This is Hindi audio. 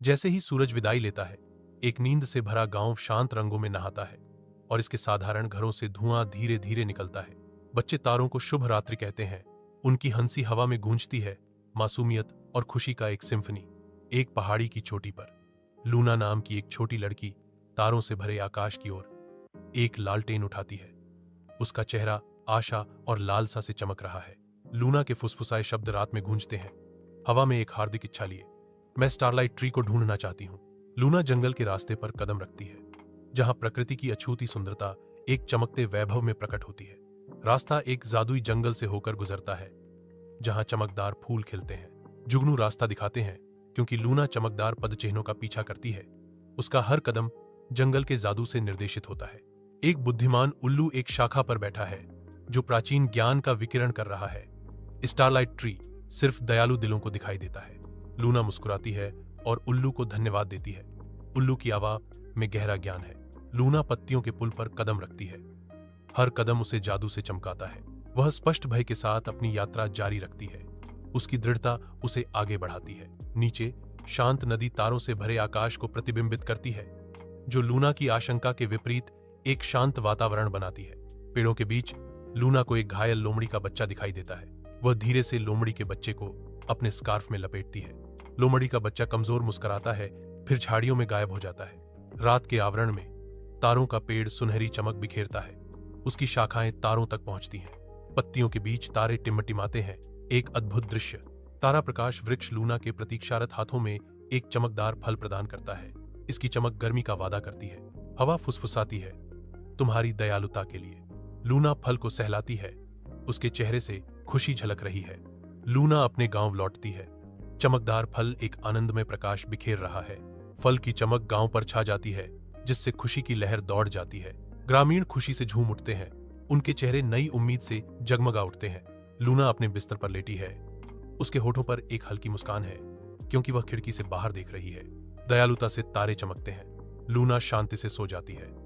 जैसे ही सूरज विदाई लेता है, एक नींद से भरा गांव शांत रंगों में नहाता है और इसके साधारण घरों से धुआं धीरे धीरे निकलता है। बच्चे तारों को शुभ रात्रि कहते हैं। उनकी हंसी हवा में गूंजती है, मासूमियत और खुशी का एक सिम्फनी। एक पहाड़ी की चोटी पर लूना नाम की एक छोटी लड़की तारों से भरे आकाश की ओर एक लालटेन उठाती है। उसका चेहरा आशा और लालसा से चमक रहा है। लूना के फुसफुसाए शब्द रात में गूंजते हैं, हवा में एक हार्दिक इच्छा लिए। मैं स्टारलाइट ट्री को ढूंढना चाहती हूँ। लूना जंगल के रास्ते पर कदम रखती है, जहां प्रकृति की अछूती सुंदरता एक चमकते वैभव में प्रकट होती है। रास्ता एक जादुई जंगल से होकर गुजरता है, जहां चमकदार फूल खिलते हैं। जुगनू रास्ता दिखाते हैं, क्योंकि लूना चमकदार पदचिन्हों का पीछा करती है। उसका हर कदम जंगल के जादू से निर्देशित होता है। एक बुद्धिमान उल्लू एक शाखा पर बैठा है, जो प्राचीन ज्ञान का विकिरण कर रहा है। स्टारलाइट ट्री सिर्फ दयालु दिलों को दिखाई देता है। लूना मुस्कुराती है और उल्लू को धन्यवाद देती है। उल्लू की आवाज में गहरा ज्ञान है। लूना पत्तियों के पुल पर कदम रखती है। हर कदम उसे जादू से चमकाता है। वह स्पष्ट भय के साथ अपनी यात्रा जारी रखती है। उसकी दृढ़ता उसे आगे बढ़ाती है। नीचे शांत नदी तारों से भरे आकाश को प्रतिबिंबित करती है, जो लूना की आशंका के विपरीत एक शांत वातावरण बनाती है। पेड़ों के बीच लूना को एक घायल लोमड़ी का बच्चा दिखाई देता है। वह धीरे से लोमड़ी के बच्चे को अपने स्कार्फ में लपेटती है। लोमड़ी का बच्चा कमजोर मुस्कुराता है, फिर झाड़ियों में गायब हो जाता है। रात के आवरण में तारों का पेड़ सुनहरी चमक बिखेरता है। उसकी शाखाएं तारों तक पहुंचती हैं। पत्तियों के बीच तारे टिमटिमाते हैं। एक अद्भुत दृश्य। तारा प्रकाश वृक्ष लूना के प्रतीक्षारत हाथों में एक चमकदार फल प्रदान करता है। इसकी चमक गर्मी का वादा करती है। हवा फुसफुसाती है, तुम्हारी दयालुता के लिए। लूना फल को सहलाती है। उसके चेहरे से खुशी झलक रही है। लूना अपने गांव लौटती है। चमकदार फल एक आनंदमय प्रकाश बिखेर रहा है। फल की चमक गांव पर छा जाती है, जिससे खुशी की लहर दौड़ जाती है। ग्रामीण खुशी से झूम उठते हैं। उनके चेहरे नई उम्मीद से जगमगा उठते हैं। लूना अपने बिस्तर पर लेटी है। उसके होठों पर एक हल्की मुस्कान है, क्योंकि वह खिड़की से बाहर देख रही है। दयालुता से तारे चमकते हैं। लूना शांति से सो जाती है।